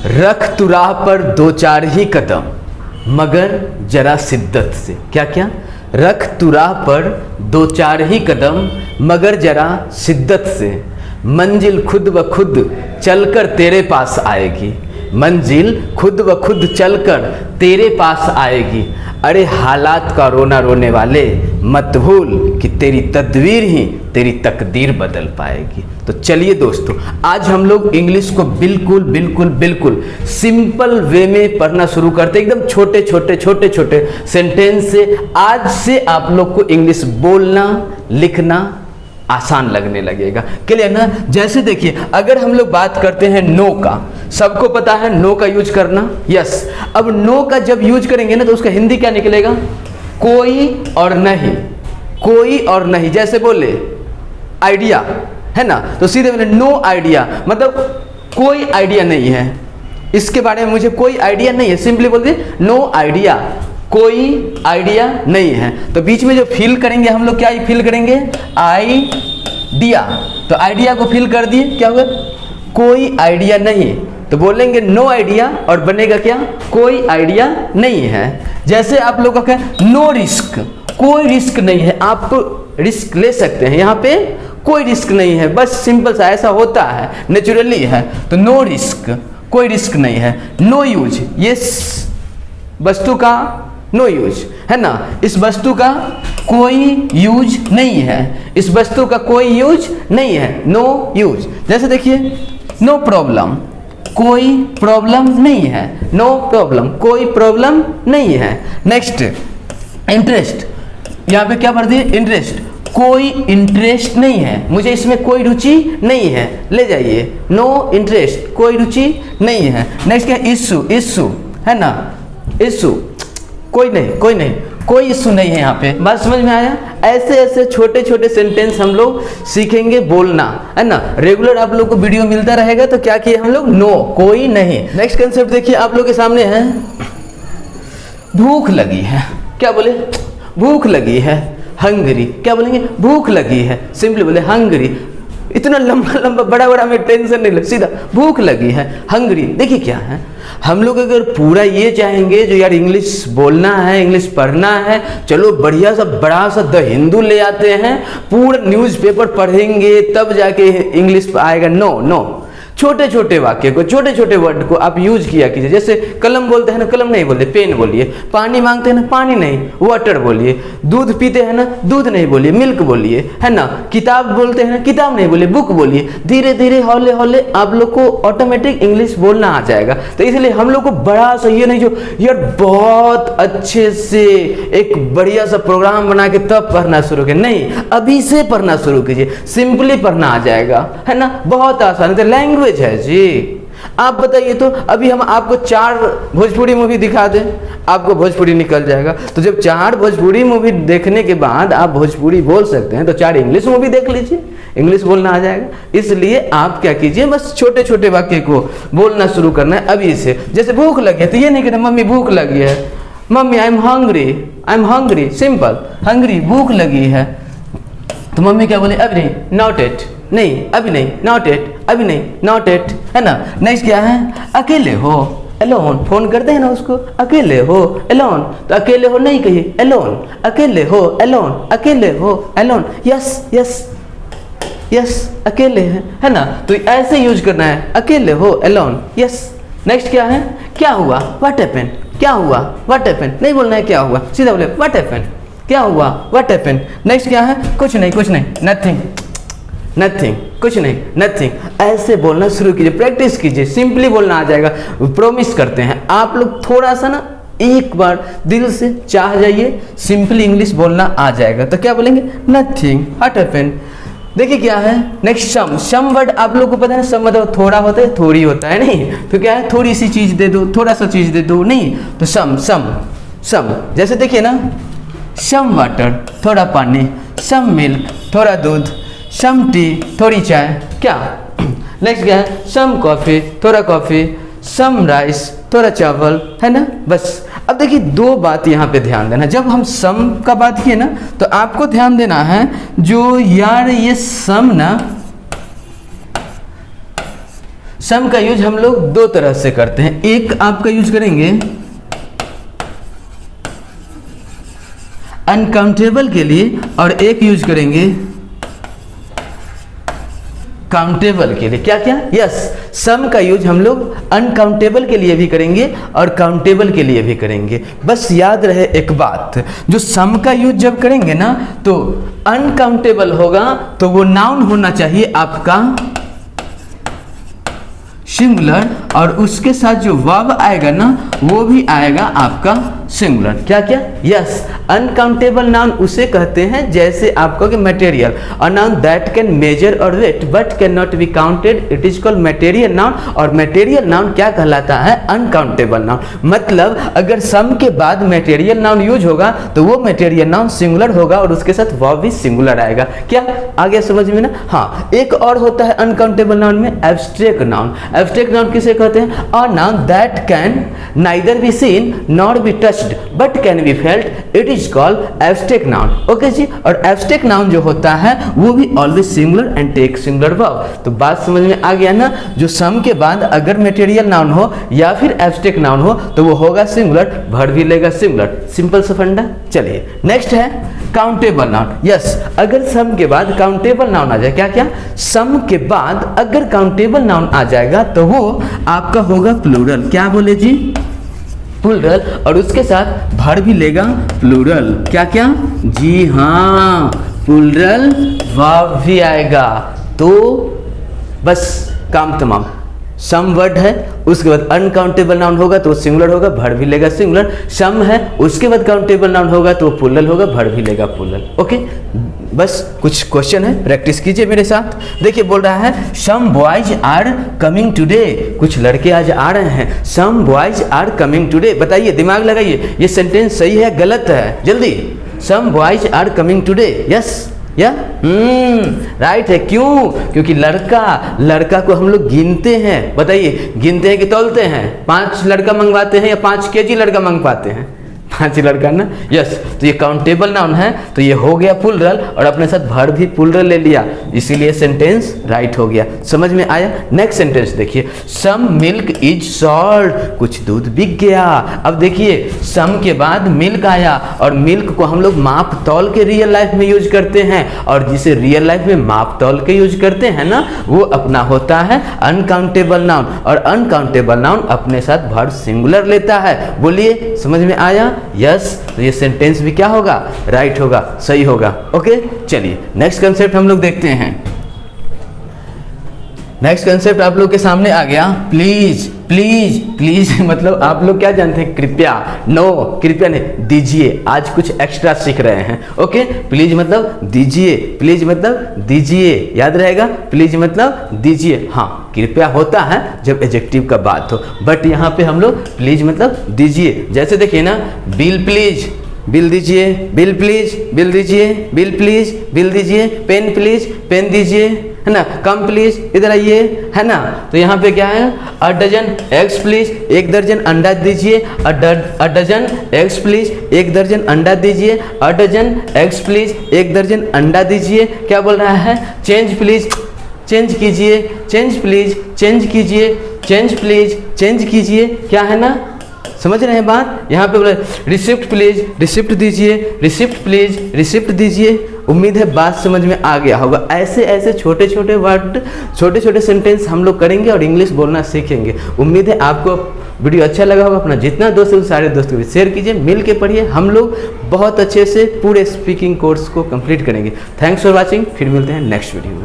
रख तू राह पर दो चार ही कदम मगर जरा शिद्दत से। क्या क्या? रख तू राह पर दो चार ही कदम मगर जरा शिद्दत से, मंजिल खुद ब खुद चलकर तेरे पास आएगी। मंजिल खुद ब खुद चलकर तेरे पास आएगी। अरे हालात का रोना रोने वाले मत भूल कि तेरी तदबीर ही तेरी तकदीर बदल पाएगी। तो चलिए दोस्तों, आज हम लोग इंग्लिश को बिल्कुल बिल्कुल बिल्कुल सिंपल वे में पढ़ना शुरू करते हैं। एकदम छोटे छोटे सेंटेंस से आज से आप लोग को इंग्लिश बोलना लिखना आसान लगने लगेगा। क्लियर ना? जैसे देखिए, अगर हम लोग बात करते हैं नो का, सबको पता है नो का यूज करना। यस, अब नो का जब यूज करेंगे ना तो उसका हिंदी क्या निकलेगा? कोई और नहीं, कोई और नहीं। जैसे बोले आइडिया, है ना, तो सीधे बोले नो आइडिया, मतलब कोई आइडिया नहीं है, इसके बारे में मुझे कोई आइडिया नहीं है। सिंपली बोल दिए नो आइडिया, कोई आइडिया नहीं है। तो बीच में जो फील करेंगे हम लोग, क्या फील करेंगे? आइडिया। तो आइडिया को फील कर दिए, क्या हुआ? कोई आइडिया नहीं। तो बोलेंगे नो आइडिया और बनेगा क्या? कोई आइडिया नहीं है। जैसे आप लोगों का नो रिस्क, कोई रिस्क नहीं है, आप रिस्क ले सकते हैं, यहाँ पे कोई रिस्क नहीं है, बस सिंपल सा ऐसा होता है, नेचुरली है। तो नो रिस्क, कोई रिस्क नहीं है। नो यूज, ये वस्तु का नो यूज, है ना, इस वस्तु का कोई यूज नहीं है, इस वस्तु का कोई यूज नहीं है, नो यूज। जैसे देखिए नो प्रॉब्लम, कोई प्रॉब्लम नहीं है, नो प्रॉब्लम, कोई प्रॉब्लम नहीं है। नेक्स्ट इंटरेस्ट, यहाँ पे क्या भर दिए? इंटरेस्ट, कोई इंटरेस्ट नहीं है, मुझे इसमें कोई रुचि नहीं है, ले जाइए नो इंटरेस्ट, कोई रुचि नहीं है। नेक्स्ट क्या? इशू, इशू, है ना, इशू, कोई नहीं, कोई नहीं, कोई इशू नहीं है। यहाँ पे बात समझ में आया? ऐसे ऐसे छोटे छोटे सेंटेंस हम लोग सीखेंगे बोलना, है ना। रेगुलर आप लोग को वीडियो मिलता रहेगा। तो क्या किए हम लोग? नो, कोई नहीं। नेक्स्ट कंसेप्ट देखिए आप लोग के सामने है, भूख लगी है। क्या बोले? भूख लगी है, हंगरी। क्या बोलेंगे? भूख लगी है, सिंपली बोले हंगरी। इतना लंबा लंबा बड़ा बड़ा में टेंशन नहीं ले, सीधा भूख लगी है, हंगरी। देखिए क्या है, हम लोग अगर पूरा ये चाहेंगे जो यार इंग्लिश बोलना है, इंग्लिश पढ़ना है, चलो बढ़िया सा बड़ा सा द हिंदू ले आते हैं, पूरा न्यूज़पेपर पढ़ेंगे तब जाके इंग्लिश आएगा। नो नो, छोटे छोटे वाक्य को, छोटे छोटे वर्ड को आप यूज किया कीजिए। जैसे कलम बोलते हैं ना, कलम नहीं बोलिए, पेन बोलिए। पानी मांगते हैं ना, पानी नहीं, वाटर बोलिए। दूध पीते हैं ना, दूध नहीं बोलिए, मिल्क बोलिए, है ना। किताब बोलते हैं ना, किताब नहीं बोलिए, बुक बोलिए। धीरे धीरे हौले हौले आप लोग को ऑटोमेटिक इंग्लिश बोलना आ जाएगा। तो इसलिए हम लोग को बड़ा सा ये नहीं जो यार बहुत अच्छे से एक बढ़िया सा प्रोग्राम बना के तब पढ़ना शुरू कीजिए, नहीं, अभी से पढ़ना शुरू कीजिए, सिंपली पढ़ना आ जाएगा, है ना। बहुत आसान है, लैंग्वेज है जी। आप बताइए तो अभी हम आपको 4 भोजपुरी मूवी दिखा दें, आपको भोजपुरी निकल जाएगा। तो जब 4 भोजपुरी मूवी देखने के बाद आप भोजपुरी बोल सकते हैं, तो 4 इंग्लिश मूवी देख लीजिए, इंग्लिश बोलना आ जाएगा। इसलिए आप क्या कीजिए, बस छोटे छोटे वाक्य को बोलना शुरू करना है अभी से। जैसे भूख लगी है, तो ये नहीं कहते मम्मी भूख लगी है, mummy I am hungry, I am hungry, simple, hungry, भूख लगी है। तो मम्मी क्या बोले? अभी नहीं, नॉट इट, नहीं अभी नहीं, नॉट इट, अभी नहीं, नॉट इट, है ना। नेक्स्ट क्या है? अकेले हो, एलोन। फोन करते हैं ना उसको, अकेले हो, एलोन। तो अकेले हो नहीं कहिए, एलोन, अकेले हो, एलोन, अकेले हो, एलोन। यस यस यस, अकेले हैं, है ना। तो ऐसे यूज करना है, अकेले हो, एलोन, यस। नेक्स्ट क्या है? क्या हुआ? व्हाट हैपेंड, क्या हुआ? व्हाट हैपेंड, नहीं बोलना है क्या हुआ, सीधा बोले व्हाट हैपेंड, क्या हुआ? What happened. नेक्स्ट क्या है? कुछ नहीं, कुछ नहीं, नथिंग, नथिंग, कुछ नहीं, नथिंग। ऐसे बोलना शुरू कीजिए, प्रैक्टिस कीजिए, सिंपली बोलना आ जाएगा। प्रॉमिस करते हैं आप लोग थोड़ा सा ना एक बार दिल से चाह जाइए, सिंपली इंग्लिश बोलना आ जाएगा। तो क्या बोलेंगे? Nothing, what happened. देखिए क्या है? नेक्स्ट सम, सम वर्ड आप लोग को पता है ना, सम मतलब थोड़ा होता है, थोड़ी होता है, नहीं। तो क्या है? थोड़ी सी चीज दे दो, थोड़ा सा चीज दे दो, नहीं। तो सम सम सम, जैसे देखिए ना, सम वाटर, थोड़ा पानी, सम मिल्क, थोड़ा दूध, सम टी, थोड़ी चाय। क्या? नेक्स्ट क्या है? सम कॉफी, थोड़ा कॉफी, सम राइस, थोड़ा चावल, है ना। बस अब देखिए 2 बात यहाँ पे ध्यान देना। जब हम सम का बात किए ना, तो आपको ध्यान देना है जो यार ये सम ना, सम का यूज हम लोग दो तरह से करते हैं। एक आपका यूज करेंगे अनकाउंटेबल के लिए और एक यूज करेंगे काउंटेबल के लिए। क्या क्या? यस, सम का यूज हम लोग अनकाउंटेबल के लिए भी करेंगे और काउंटेबल के लिए भी करेंगे। बस याद रहे एक बात, जो सम का यूज जब करेंगे ना तो अनकाउंटेबल होगा तो वो नाउन होना चाहिए आपका सिंगुलर, और उसके साथ जो वर्ब आएगा ना वो भी आएगा आपका सिंगुलर। क्या क्या? यस, अनकाउंटेबल नाउन उसे कहते हैं जैसे आपको कि material, a noun that can measure और weight but can not be counted, it is called material noun. और मटेरियल नाउन क्या कहलाता है? Uncountable noun. मतलब अगर सम के बाद मटेरियल नाउन यूज होगा तो वो मटेरियल नाउन सिंगुलर होगा और उसके साथ वर्ब भी सिंगुलर आएगा। क्या आ गया समझ में ना? हाँ, एक और होता है अनकाउंटेबल नाउन में एब्स्ट्रैक्ट नाउन। एब्स्ट्रैक्ट नाउन किसे कहते हैं? A noun that can neither be seen nor be touched but can be felt, it is called abstract noun. Okay ji, और एब्स्ट्रैक्ट नाउन जो होता है वो भी always singular and take singular verb. तो बात समझ में आ गया ना? जो सम के बाद अगर मटेरियल नाउन हो या फिर एब्स्ट्रैक्ट नाउन हो तो वो होगा सिंगुलर, वर्ब भी लेगा सिंगुलर। सिंपल सा फंडा। चलिए नेक्स्ट है काउंटेबल नाउन। यस, अगर सम के बाद काउंटेबल नाउन आ जाए, क्या क्या? सम के बाद अगर काउंटेबल नाउन आ जाएगा तो वो आपका होगा प्लूरल। क्या बोले जी? प्लूरल, और उसके साथ भर भी लेगा प्लूरल। क्या क्या? जी हाँ, प्लूरल वर्ब भी आएगा। तो बस काम तमाम। सम वर्ड है, उसके बाद अनकाउंटेबल नाउन होगा तो सिंगुलर होगा, भर भी लेगा सिंगुलर। सम है, उसके बाद काउंटेबल नाउन होगा तो प्लूरल होगा, भर भी लेगा प्लूरल। ओके, बस कुछ क्वेश्चन है, प्रैक्टिस कीजिए मेरे साथ। देखिए बोल रहा है some boys are coming today, कुछ लड़के आज आ रहे हैं। Some boys are coming today, बताइए, दिमाग लगाइए, ये सेंटेंस सही है गलत है? जल्दी। Some boys are coming today, yes या राइट है। क्यों? क्योंकि लड़का को हम लोग गिनते हैं। बताइए, गिनते हैं कि तौलते हैं? 5 लड़का मंगवाते हैं या 5 केजी लड़का मंग पाते हैं? 5 लड़का ना। यस, तो ये काउंटेबल नाउन है तो ये हो गया प्लूरल और अपने साथ भर भी प्लूरल ले लिया, इसीलिए सेंटेंस राइट हो गया। समझ में आया? नेक्स्ट सेंटेंस देखिए, सम मिल्क इज सॉल्ट, कुछ दूध बिक गया। अब देखिए सम के बाद मिल्क आया और मिल्क को हम लोग माप तौल के रियल लाइफ में यूज करते हैं, और जिसे रियल लाइफ में माप तौल के यूज करते हैं ना वो अपना होता है अनकाउंटेबल नाउन, और अनकाउंटेबल नाउन अपने साथ भर सिंगुलर लेता है। बोलिए, समझ में आया? यस, तो ये सेंटेंस भी क्या होगा? राइट होगा, सही होगा। ओके, चलिए नेक्स्ट कंसेप्ट हम लोग देखते हैं। नेक्स्ट कंसेप्ट आप लोग के सामने आ गया, प्लीज। प्लीज प्लीज मतलब आप लोग क्या जानते हैं? कृपया। नो, कृपया नहीं, दीजिए। आज कुछ एक्स्ट्रा सीख रहे हैं। ओके, प्लीज मतलब दीजिए, प्लीज मतलब दीजिए, याद रहेगा? प्लीज मतलब दीजिए। हाँ, कृपया होता है जब एडजेक्टिव का बात हो, बट यहाँ पे हम लोग प्लीज मतलब दीजिए। जैसे देखिए ना, बिल प्लीज, बिल दीजिए, बिल प्लीज, बिल दीजिए, बिल प्लीज, बिल दीजिए, पेन प्लीज, पेन दीजिए, है ना? कम प्लीज, इधर आइए, है ना? तो यहाँ पे क्या है? अ डजन एग्स प्लीज, 1 दर्जन अंडा दीजिए। अ डजन एग्स प्लीज, 1 दर्जन अंडा दीजिए। अ डजन एग्स प्लीज, 1 दर्जन अंडा दीजिए। क्या बोल रहा है? चेंज प्लीज, चेंज कीजिए, चेंज प्लीज, चेंज कीजिए, चेंज प्लीज, चेंज कीजिए। क्या है ना? समझ रहे हैं बात? यहाँ पे बोले रिसिप्ट प्लीज, रिसिप्ट दीजिए, रिसिप्ट प्लीज, रिसिप्ट दीजिए। उम्मीद है बात समझ में आ गया होगा। ऐसे ऐसे छोटे छोटे वर्ड, छोटे छोटे सेंटेंस हम लोग करेंगे और इंग्लिश बोलना सीखेंगे। उम्मीद है आपको वीडियो अच्छा लगा होगा। अपना जितना दोस्त है उन सारे दोस्तों को शेयर कीजिए, मिल के पढ़िए। हम लोग बहुत अच्छे से पूरे स्पीकिंग कोर्स को कंप्लीट करेंगे। थैंक्स फॉर वॉचिंग, फिर मिलते हैं नेक्स्ट वीडियो में।